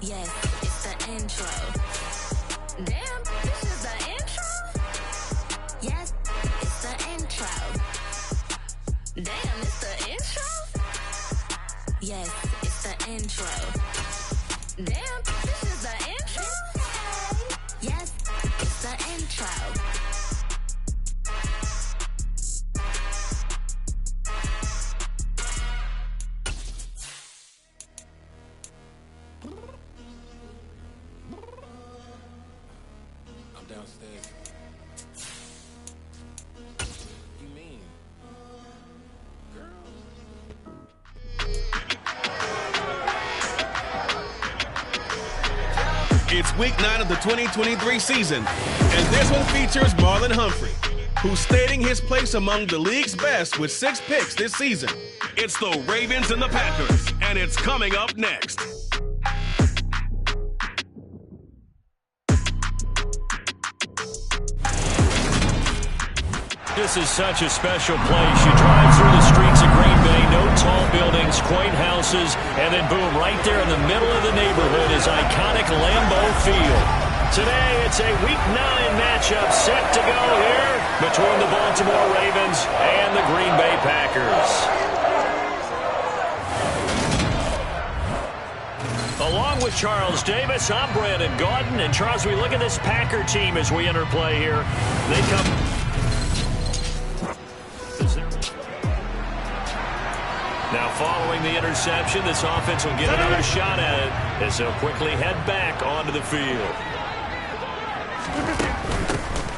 Yes, it's the intro. Damn, this is the intro? Yes, it's the intro. Damn, it's the intro? Yes, it's the intro. Damn, this is the intro? Yes, it's the intro. Downstairs. You mean? Girl. It's week 9 of the 2023 season, and this one features Marlon Humphrey, who's stating his place among the league's best with 6 picks this season. It's the Ravens and the Packers, and it's coming up next. This is such a special place. You drive through the streets of Green Bay, no tall buildings, quaint houses, and then boom, right there in the middle of the neighborhood is iconic Lambeau Field. Today, it's a Week 9 matchup set to go here between the Baltimore Ravens and the Green Bay Packers. Along with Charles Davis, I'm Brandon Gaudin. And Charles, we look at this Packer team as we enter play here. They come... Now, following the interception, this offense will get another shot at it as they'll quickly head back onto the field.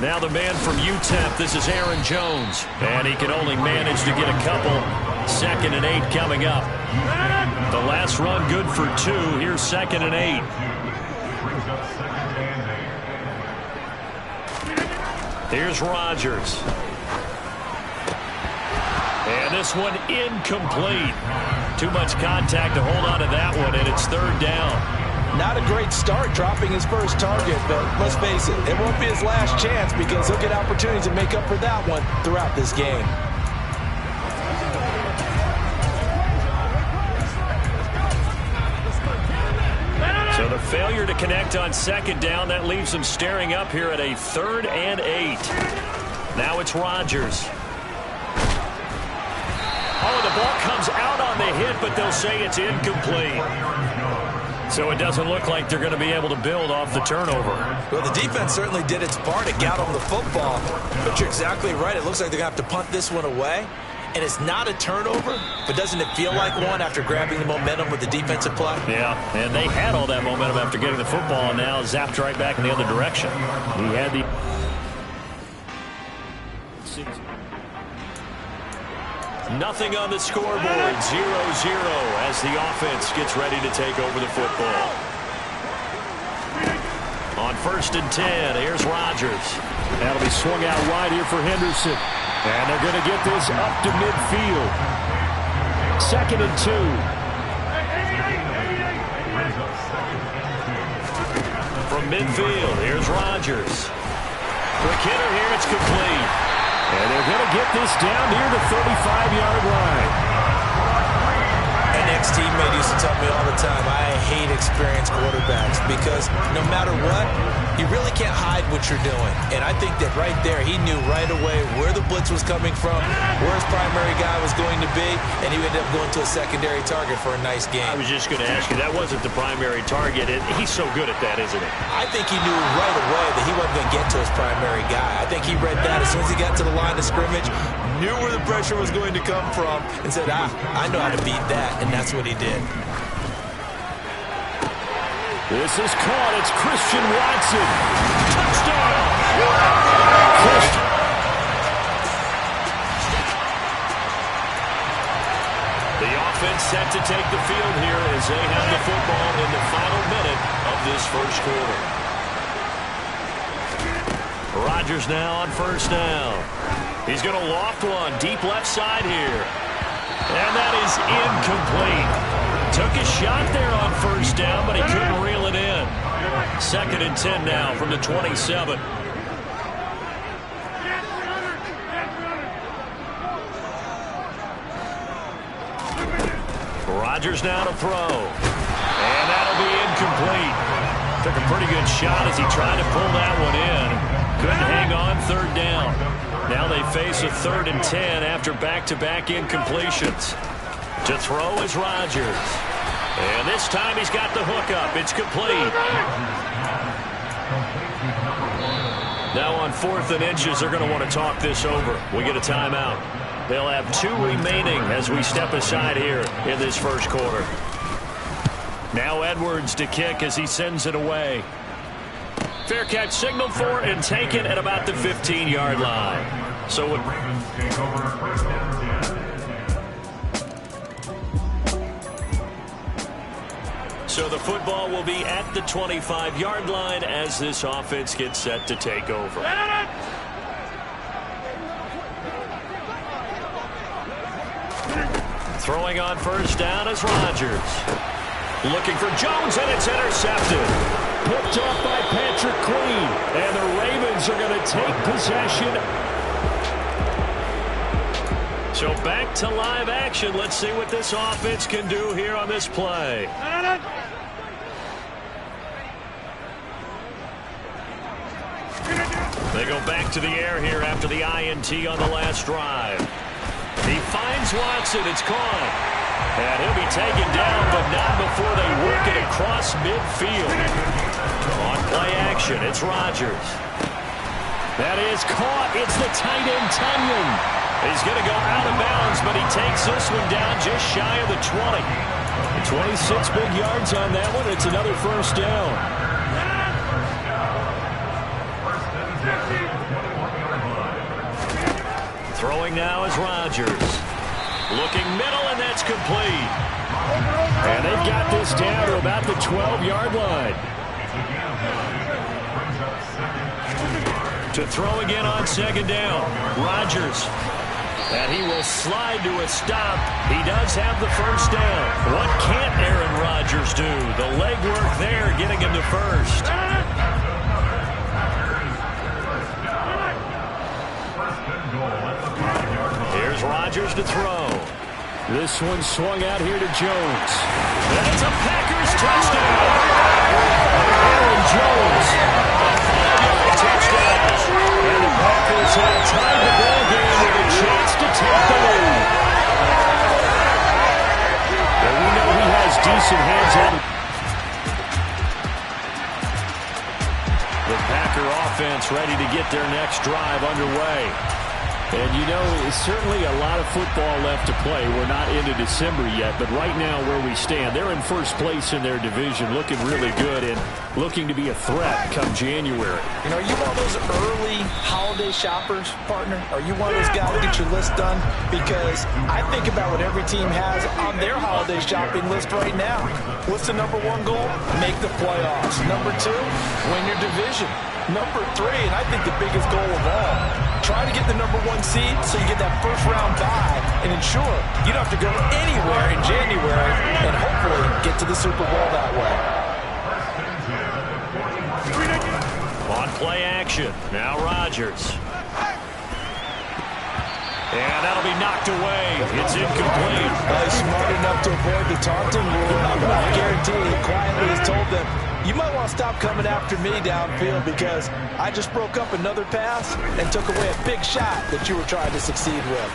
Now the man from UTEP, this is Aaron Jones. And he can only manage to get a couple. 2nd and 8 coming up. The last run good for 2. Here's 2nd and 8. Here's Rodgers. And this one incomplete. Too much contact to hold on to that one, and it's 3rd down. Not a great start dropping his first target, but let's face it, it won't be his last chance because he'll get opportunities to make up for that one throughout this game. So the failure to connect on 2nd down, that leaves them staring up here at a 3rd and 8. Now it's Rodgers. Oh, the ball comes out on the hit, but they'll say it's incomplete. So it doesn't look like they're going to be able to build off the turnover. Well, the defense certainly did its part to get on the football. But you're exactly right. It looks like they're going to have to punt this one away. And it's not a turnover, but doesn't it feel like one after grabbing the momentum with the defensive play? Yeah, and they had all that momentum after getting the football, and now zapped right back in the other direction. He had the... Nothing on the scoreboard, 0-0 as the offense gets ready to take over the football. On 1st and 10, here's Rodgers. That'll be swung out wide here for Henderson. And they're going to get this up to midfield. 2nd and 2. From midfield, here's Rodgers. Quick hitter here, it's complete. And they're going to get this down near the 35-yard line. An ex-teammate used to tell me all the time, I hate experienced quarterbacks because no matter what, you really can't hide what you're doing. And I think that right there, he knew right away where the blitz was coming from, where his primary guy was going to be, and he ended up going to a secondary target for a nice game. I was just going to ask you, that wasn't the primary target. He's so good at that, isn't he? I think he knew right away that he wasn't going to get to his primary guy. I think he read that as soon as he got to the line of scrimmage, knew where the pressure was going to come from, and said, I know how to beat that, and that's what he did. This is caught. It's Christian Watson. Touchdown! Christian. The offense set to take the field here as they have the football in the final minute of this first quarter. Rodgers now on 1st down. He's going to loft one deep left side here. And that is incomplete. Took a shot there on 1st down, but he couldn't reel it in. 2nd and 10 now from the 27. Rodgers now to throw. And that'll be incomplete. incomplete. Took a pretty good shot as he tried to pull that one in. Couldn't hang on third down. Now they face a 3rd and 10 after back-to-back incompletions. To throw is Rodgers. And this time he's got the hook up. It's complete. Now on 4th and inches, they're going to want to talk this over. We get a timeout. They'll have 2 remaining as we step aside here in this first quarter. Now Edwards to kick as he sends it away. Fair catch signaled for and taken at about the 15-yard line. So the football will be at the 25-yard line as this offense gets set to take over. Throwing on first down is Rodgers. Looking for Jones, and it's intercepted. Picked off by Patrick Queen. And the Ravens are going to take possession. So back to live action. Let's see what this offense can do here on this play. They go back to the air here after the INT on the last drive. He finds Watson. It's caught. And he'll be taken down, but not before they work it across midfield. On play action, it's Rodgers. That is caught. It's the tight end, Tunyon. He's going to go out of bounds, but he takes this one down just shy of the 20. 26 big yards on that one. It's another first down. Throwing now is Rodgers. Looking middle, and that's complete. And they've got this down to about the 12-yard line. To throw again on second down. Rodgers. And he will slide to a stop. He does have the first down. What can't Aaron Rodgers do? The legwork there getting him to first. Here's Rodgers to throw. This one swung out here to Jones. And it's a Packers touchdown. Aaron Jones. A 5-yard touchdown. And the Packers have tied the ball game with a chance to take the lead. And we know he has decent hands on it. The Packer offense ready to get their next drive underway. And, you know, it's certainly a lot of football left to play. We're not into December yet, but right now where we stand, they're in first place in their division, looking really good and looking to be a threat come January. You know, are you one of those early holiday shoppers, partner? Are you one of those guys that get your list done? Because I think about what every team has on their holiday shopping list right now. What's the number 1 goal? Make the playoffs. Number 2, win your division. Number 3, and I think the biggest goal of all, try to get the number 1 seed so you get that first round bye and ensure you don't have to go anywhere in January and hopefully get to the Super Bowl that way. On play action, now Rodgers. And that'll be knocked away. It's incomplete. He's smart enough to avoid the taunting rule. I guarantee he quietly has told them, you might want to stop coming after me downfield because I just broke up another pass and took away a big shot that you were trying to succeed with.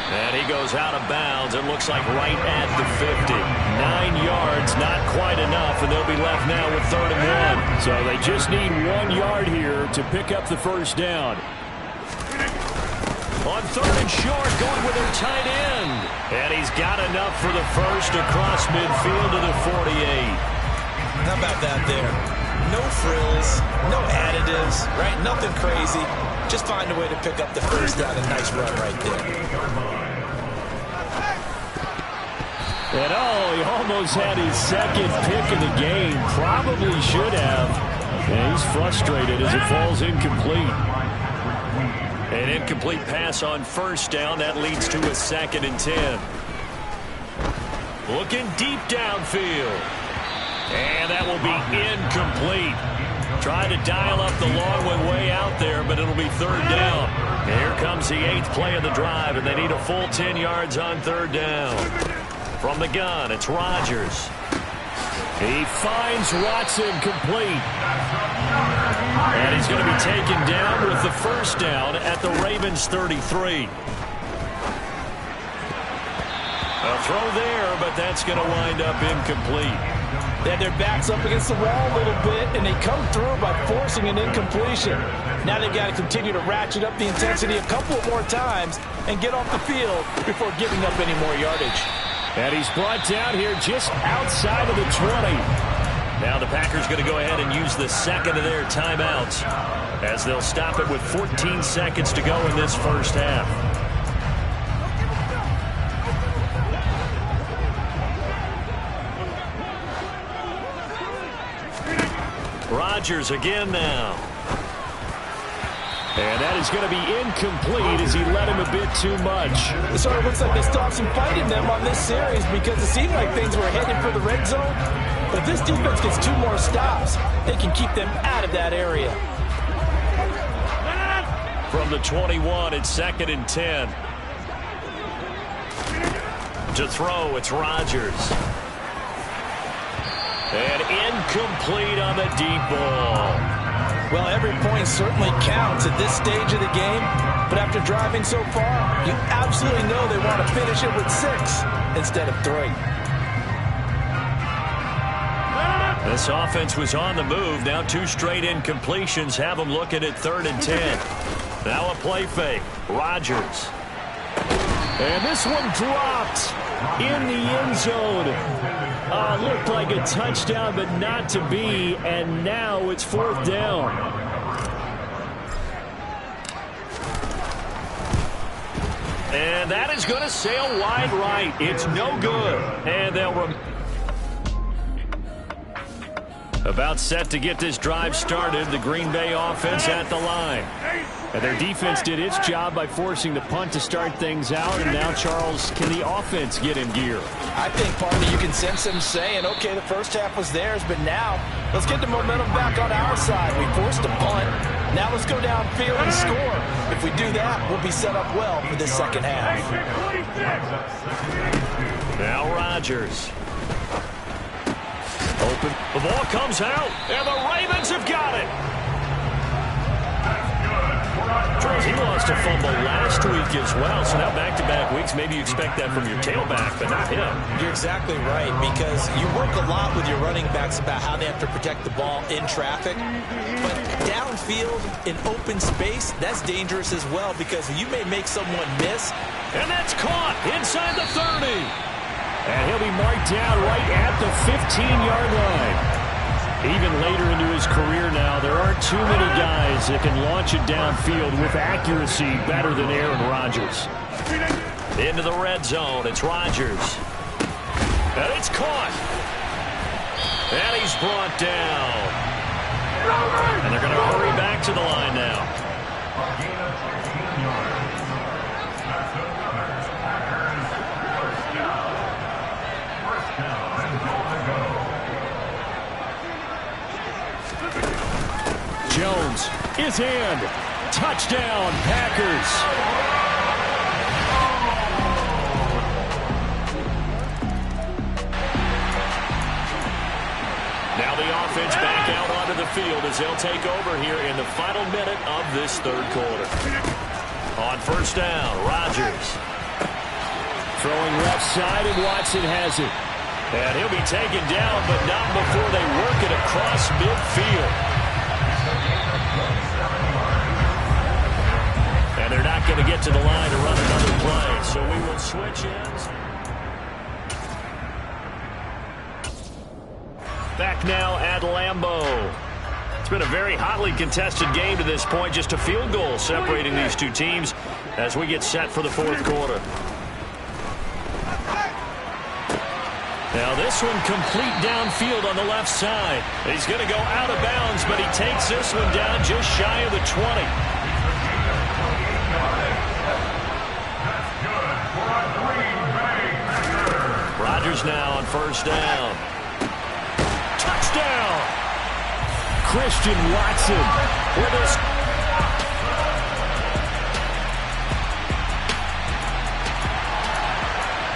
And he goes out of bounds. It looks like right at the 50. 9 yards, not quite enough, and they'll be left now with 3rd and 1. So they just need 1 yard here to pick up the first down. On 3rd and short, going with their tight end. And he's got enough for the first across midfield to the 48. How about that there? No frills, no additives, right? Nothing crazy. Just find a way to pick up the first down. A nice run right there. And he almost had his second pick of the game. Probably should have. And he's frustrated as it falls incomplete. An incomplete pass on first down. That leads to a 2nd and 10. Looking deep downfield. And that will be incomplete. Tried to dial up the long one way out there, but it'll be 3rd down. And here comes the 8th play of the drive, and they need a full 10 yards on 3rd down. From the gun, it's Rodgers. He finds Watson complete. And he's going to be taken down with the first down at the Ravens 33. A throw there, but that's going to wind up incomplete. They had their backs up against the wall a little bit, and they come through by forcing an incompletion. Now they've got to continue to ratchet up the intensity a couple more times and get off the field before giving up any more yardage. And he's brought down here just outside of the 20. Now the Packers going to go ahead and use the second of their timeouts as they'll stop it with 14 seconds to go in this first half. Rodgers again now. And that is going to be incomplete as he let him a bit too much. It sort of looks like they stopped some fight in them on this series because it seemed like things were headed for the red zone. But if this defense gets 2 more stops, they can keep them out of that area. From the 21, it's 2nd and 10. To throw, it's Rodgers. And incomplete on the deep ball. Well, every point certainly counts at this stage of the game, but after driving so far, you absolutely know they want to finish it with 6 instead of 3. This offense was on the move. Now 2 straight incompletions have them looking at 3rd and 10. Now a play fake. Rodgers. And this one dropped in the end zone. Looked like a touchdown, but not to be. And now it's 4th down. And that is going to sail wide right. It's no good. And they'll about set to get this drive started. The Green Bay offense at the line. And their defense did its job by forcing the punt to start things out. And now, Charles, can the offense get in gear? I think, partner, you can sense them saying, okay, the first half was theirs, but now let's get the momentum back on our side. We forced a punt. Now let's go downfield and score. If we do that, we'll be set up well for this second half. Now Rodgers. Open. The ball comes out, and the Ravens have got it. Charles, he lost a fumble last week as well, so now back-to-back weeks, maybe you expect that from your tailback, but not him. You're exactly right, because you work a lot with your running backs about how they have to protect the ball in traffic, but downfield in open space, that's dangerous as well, because you may make someone miss. And that's caught inside the 30. And he'll be marked down right at the 15-yard line. Even later into his career now, there aren't too many guys that can launch it downfield with accuracy better than Aaron Rodgers. Into the red zone, it's Rodgers. And it's caught. And he's brought down. And they're going to hurry back to the line now. Jones is in. Touchdown, Packers. Now the offense back out onto the field as they'll take over here in the final minute of this 3rd quarter. On 1st down, Rodgers. Throwing left side, and Watson has it. And he'll be taken down, but not before they work it across midfield. And they're not going to get to the line to run another play, so we will switch ends. Back now at Lambeau. It's been a very hotly contested game to this point. Just a field goal separating these 2 teams as we get set for the 4th quarter. Now this one complete downfield on the left side. He's going to go out of bounds, but he takes this one down just shy of the 20. Rodgers now on 1st down. Touchdown! Christian Watson with us.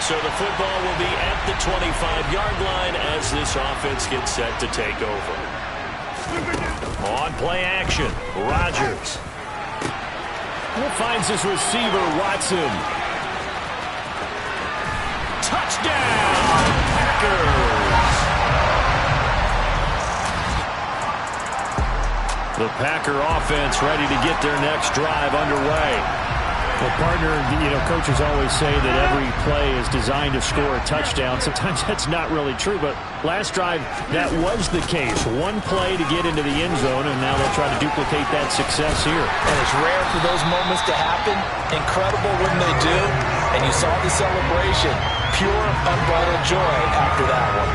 So the football will be at the 25-yard line as as this offense gets set to take over. On play action, Rodgers. Finds his receiver, Watson. Touchdown, Packers! The Packer offense ready to get their next drive underway. Well, partner, coaches always say that every play is designed to score a touchdown. Sometimes that's not really true, but last drive, that was the case. One play to get into the end zone, and now they'll try to duplicate that success here. And it's rare for those moments to happen. Incredible when they do. And you saw the celebration. Pure, unbridled joy after that one.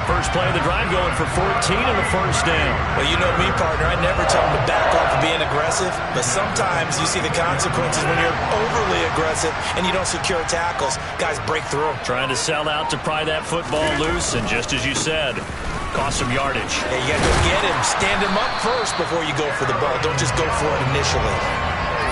First play of the drive going for 14 and a first down. Well, you know me, partner. I never tell them to back off of being aggressive. But sometimes you see the consequences when you're overly aggressive and you don't secure tackles. Guys break through. Trying to sell out to pry that football loose. And just as you said, cost some yardage. Yeah, you got to go get him. Stand him up first before you go for the ball. Don't just go for it initially.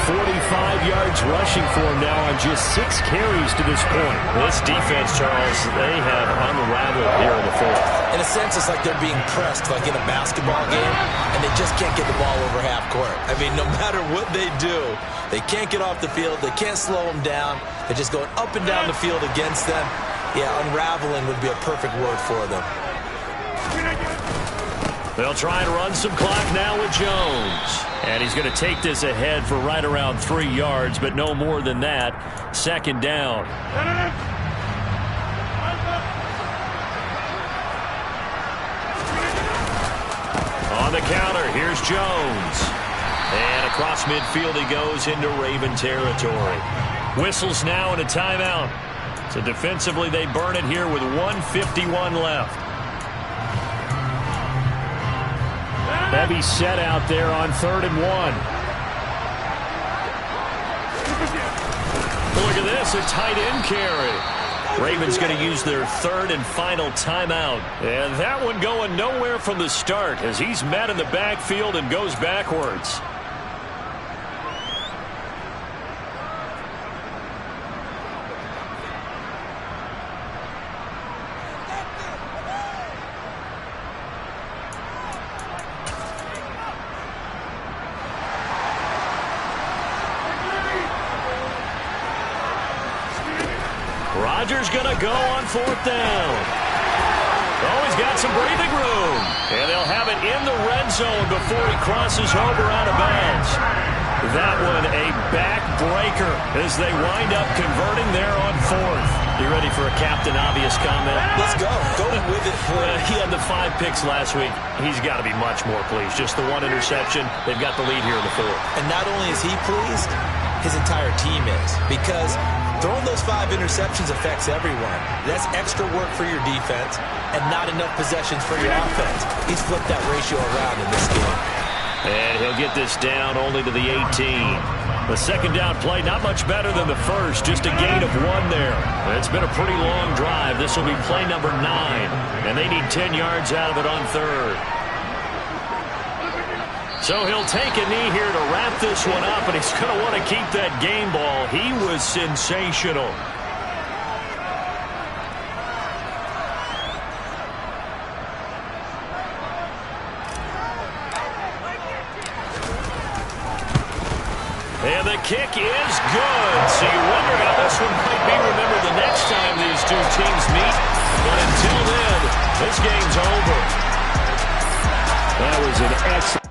45 yards rushing for him now on just 6 carries to this point. This defense, Charles, they have unraveled here in the fourth. In a sense, it's like they're being pressed like in a basketball game, and they just can't get the ball over half court. I mean, no matter what they do, they can't get off the field. They can't slow them down. They're just going up and down the field against them. Yeah, unraveling would be a perfect word for them. They'll try and run some clock now with Jones. And he's going to take this ahead for right around 3 yards, but no more than that. Second down. On the counter, here's Jones. And across midfield he goes into Raven territory. Whistles now and a timeout. So defensively they burn it here with 1:51 left. Heavy set out there on 3rd and 1. Look at this, a tight end carry. Ravens going to use their 3rd and final timeout. And that one going nowhere from the start as he's met in the backfield and goes backwards. Rodgers going to go on 4th down. Oh, he's got some breathing room. And they'll have it in the red zone before he crosses over out of bounds. That one a backbreaker as they wind up converting there on 4th. You ready for a Captain Obvious comment? Let's go. Go with it. He had the 5 picks last week. He's got to be much more pleased. Just the 1 interception. They've got the lead here in the 4th. And not only is he pleased, his entire team is. Because throwing those 5 interceptions affects everyone. That's extra work for your defense and not enough possessions for your offense. He's flipped that ratio around in this game. And he'll get this down only to the 18. The second down play, not much better than the first, just a gain of 1 there. It's been a pretty long drive. This will be play number 9, and they need 10 yards out of it on 3rd. So he'll take a knee here to wrap this one up, and he's going to want to keep that game ball. He was sensational. And the kick is good. So you wonder how this one might be remembered the next time these two teams meet. But until then, this game's over. That was an excellent...